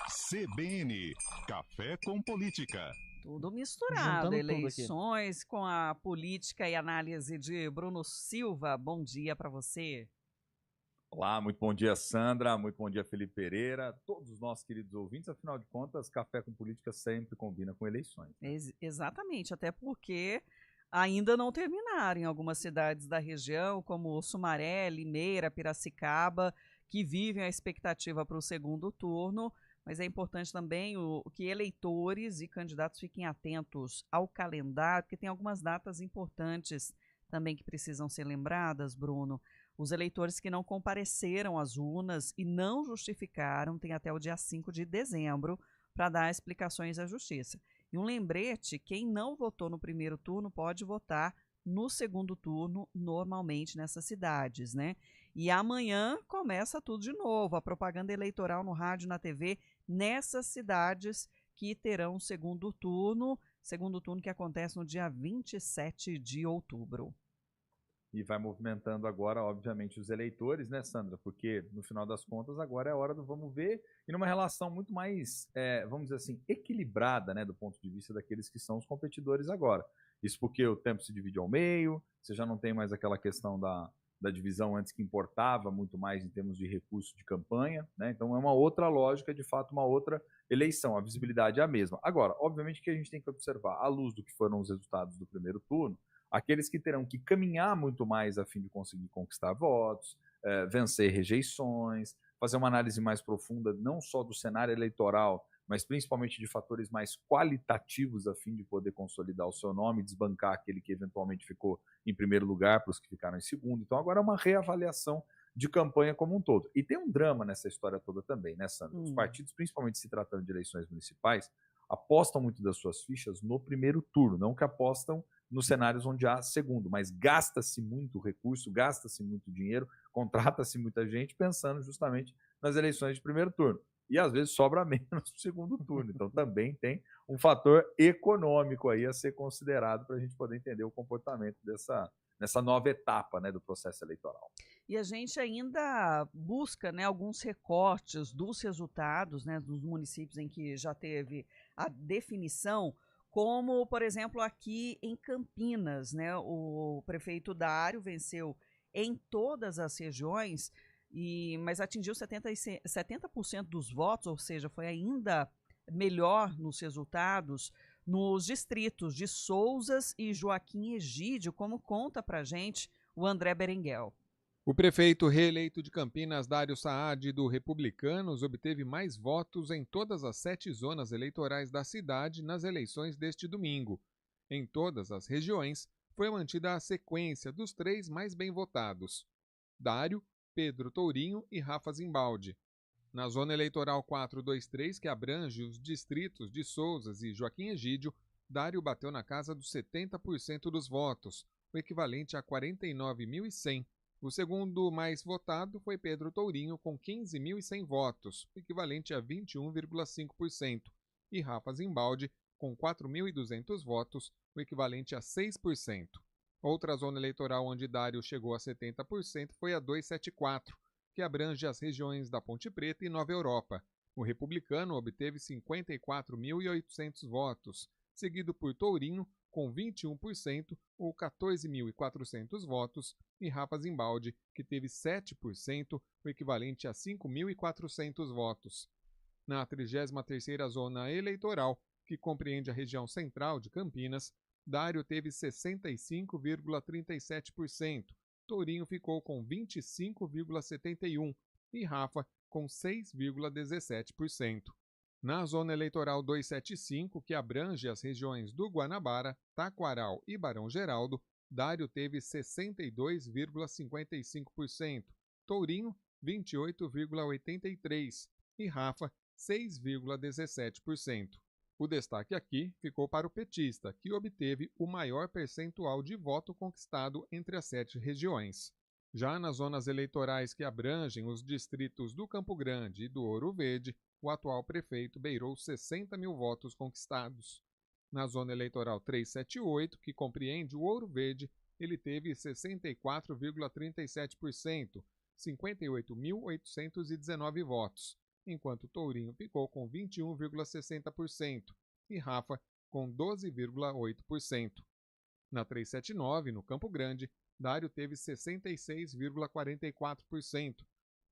CBN, Café com Política. Tudo misturado, Juntando tudo aqui. eleições com a política e análise de Bruno Silva. Bom dia para você. Olá, muito bom dia, Sandra, muito bom dia, Felipe Pereira, todos os nossos queridos ouvintes. Afinal de contas, Café com Política sempre combina com eleições, né? Exatamente, até porque ainda não terminaram em algumas cidades da região, como Sumaré, Limeira, Piracicaba, que vivem a expectativa para o segundo turno. Mas é importante também que eleitores e candidatos fiquem atentos ao calendário, porque tem algumas datas importantes também que precisam ser lembradas, Bruno. Os eleitores que não compareceram às urnas e não justificaram têm até o dia 5 de dezembro para dar explicações à Justiça. E um lembrete, quem não votou no primeiro turno pode votar no segundo turno, normalmente nessas cidades, né? E amanhã começa tudo de novo, a propaganda eleitoral no rádio e na TV, nessas cidades que terão segundo turno que acontece no dia 27 de outubro. E vai movimentando agora, obviamente, os eleitores, né, Sandra? Porque, no final das contas, agora é a hora do vamos ver, e numa relação muito mais, vamos dizer assim, equilibrada, né, do ponto de vista daqueles que são os competidores agora. Isso porque o tempo se divide ao meio, você já não tem mais aquela questão da divisão antes que importava muito mais em termos de recurso de campanha, né? Então é uma outra lógica, de fato, uma outra eleição, a visibilidade é a mesma. Agora, obviamente que a gente tem que observar, à luz do que foram os resultados do primeiro turno, aqueles que terão que caminhar muito mais a fim de conseguir conquistar votos, vencer rejeições, fazer uma análise mais profunda, não só do cenário eleitoral, mas principalmente de fatores mais qualitativos a fim de poder consolidar o seu nome, desbancar aquele que eventualmente ficou em primeiro lugar para os que ficaram em segundo. Então agora é uma reavaliação de campanha como um todo. E tem um drama nessa história toda também, né, Sandra? Os partidos, principalmente se tratando de eleições municipais, apostam muito das suas fichas no primeiro turno, não que apostam nos cenários onde há segundo, mas gasta-se muito recurso, gasta-se muito dinheiro, contrata-se muita gente pensando justamente nas eleições de primeiro turno. E às vezes sobra menos para o segundo turno. Então também tem um fator econômico aí a ser considerado para a gente poder entender o comportamento nessa nova etapa, né, do processo eleitoral. E a gente ainda busca, né, alguns recortes dos resultados, né, dos municípios em que já teve a definição, como, por exemplo, aqui em Campinas, né, o prefeito Dário venceu em todas as regiões, mas atingiu 70% dos votos, ou seja, foi ainda melhor nos resultados nos distritos de Sousas e Joaquim Egídio, como conta pra gente o André Berenguel. O prefeito reeleito de Campinas, Dário Saad, do Republicanos, obteve mais votos em todas as 7 zonas eleitorais da cidade nas eleições deste domingo. Em todas as regiões, foi mantida a sequência dos 3 mais bem votados: Dário, Pedro Tourinho e Rafa Zimbaldi. Na zona eleitoral 423, que abrange os distritos de Sousas e Joaquim Egídio, Dário bateu na casa dos 70% dos votos, o equivalente a 49.100. O segundo mais votado foi Pedro Tourinho, com 15.100 votos, equivalente a 21,5%, e Rafa Zimbaldi, com 4.200 votos, o equivalente a 6%. Outra zona eleitoral onde Dário chegou a 70% foi a 274, que abrange as regiões da Ponte Preta e Nova Europa. O republicano obteve 54.800 votos, seguido por Tourinho, com 21%, ou 14.400 votos, e Rafa Zimbaldi, que teve 7%, o equivalente a 5.400 votos. Na 33ª Zona Eleitoral, que compreende a região central de Campinas, Dário teve 65,37%, Tourinho ficou com 25,71% e Rafa com 6,17%. Na Zona Eleitoral 275, que abrange as regiões do Guanabara, Taquaral e Barão Geraldo, Dário teve 62,55%, Tourinho 28,83% e Rafa 6,17%. O destaque aqui ficou para o petista, que obteve o maior percentual de voto conquistado entre as 7 regiões. Já nas zonas eleitorais que abrangem os distritos do Campo Grande e do Ouro Verde, o atual prefeito beirou 60 mil votos conquistados. Na zona eleitoral 378, que compreende o Ouro Verde, ele teve 64,37%, 58.819 votos. enquanto Tourinho ficou com 21,60% e Rafa com 12,8%. Na 379, no Campo Grande, Dário teve 66,44%,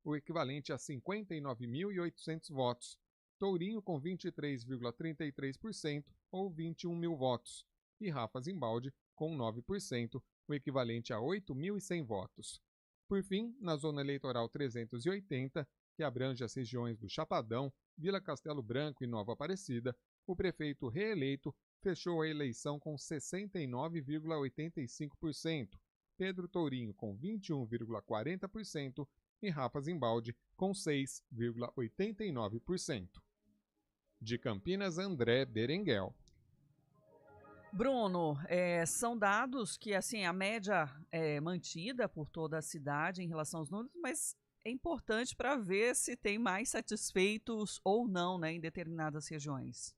o equivalente a 59.800 votos. Tourinho com 23,33%, ou 21 mil votos, e Rafa Zimbaldi com 9%, o equivalente a 8.100 votos. Por fim, na Zona Eleitoral 380, que abrange as regiões do Chapadão, Vila Castelo Branco e Nova Aparecida, o prefeito reeleito fechou a eleição com 69,85%, Pedro Tourinho com 21,40% e Rafa Zimbaldi com 6,89%. De Campinas, André Berenguel. Bruno, são dados que assim a média é mantida por toda a cidade em relação aos números, mas é importante para ver se tem mais satisfeitos ou não, né, em determinadas regiões.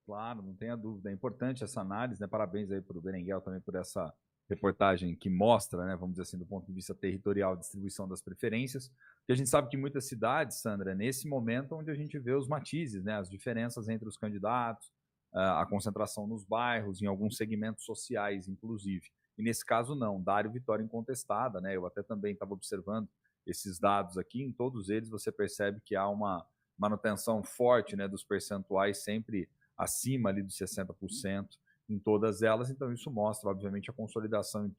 Claro, não tenha dúvida. É importante essa análise, né? Parabéns aí para o Berenguel também por essa reportagem que mostra, né, vamos dizer assim, do ponto de vista territorial, a distribuição das preferências. Porque a gente sabe que muitas cidades, Sandra, é nesse momento onde a gente vê os matizes, né, as diferenças entre os candidatos, a concentração nos bairros, em alguns segmentos sociais, inclusive. E nesse caso, não. Dário vitória incontestada, né? Eu até também estava observando esses dados aqui. Em todos eles, você percebe que há uma manutenção forte, né, dos percentuais sempre acima ali dos 60% em todas elas. Então, isso mostra, obviamente, a consolidação em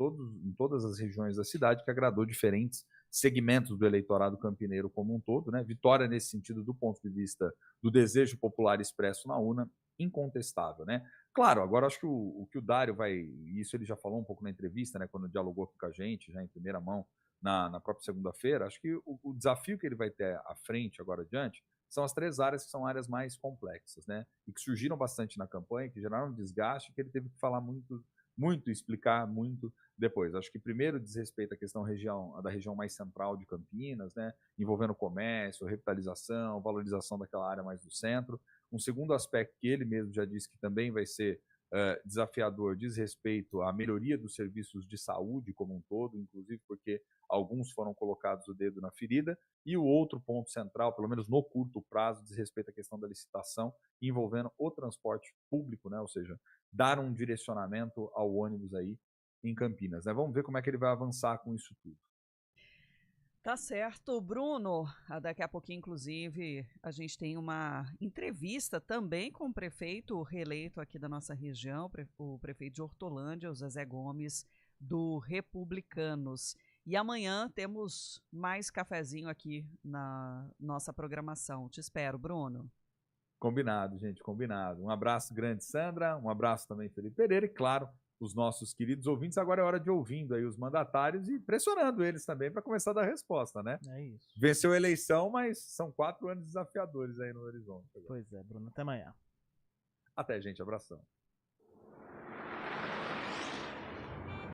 todas as regiões da cidade, que agradou diferentes segmentos do eleitorado campineiro como um todo, né? Vitória nesse sentido do ponto de vista do desejo popular expresso na urna, incontestável, né? Claro, agora acho que o que o Dário vai, isso ele já falou um pouco na entrevista, né, quando dialogou aqui com a gente, já em primeira mão, na própria segunda-feira, acho que o desafio que ele vai ter à frente agora adiante são as 3 áreas que são áreas mais complexas, né? E que surgiram bastante na campanha, que geraram um desgaste, que ele teve que falar muito, explicar muito depois. Acho que primeiro diz respeito à questão da região mais central de Campinas, né? Envolvendo comércio, revitalização, valorização daquela área mais do centro. Um segundo aspecto que ele mesmo já disse que também vai ser desafiador diz respeito à melhoria dos serviços de saúde como um todo, inclusive porque alguns foram colocados o dedo na ferida, e o outro ponto central, pelo menos no curto prazo, diz respeito à questão da licitação envolvendo o transporte público, né? Ou seja, dar um direcionamento ao ônibus aí em Campinas, né? Vamos ver como é que ele vai avançar com isso tudo. Tá certo, Bruno. Daqui a pouquinho, inclusive, a gente tem uma entrevista também com o prefeito reeleito aqui da nossa região, o prefeito de Hortolândia, o Zezé Gomes, do Republicanos. E amanhã temos mais cafezinho aqui na nossa programação. Te espero, Bruno. Combinado, gente, combinado. Um abraço grande, Sandra, um abraço também, Felipe Pereira, e claro, os nossos queridos ouvintes. Agora é hora de ouvindo aí os mandatários e pressionando eles também para começar a dar resposta, né? É isso. Venceu a eleição, mas são 4 anos desafiadores aí no horizonte. Agora. Pois é, Bruno. Até amanhã. Até, gente. Abração.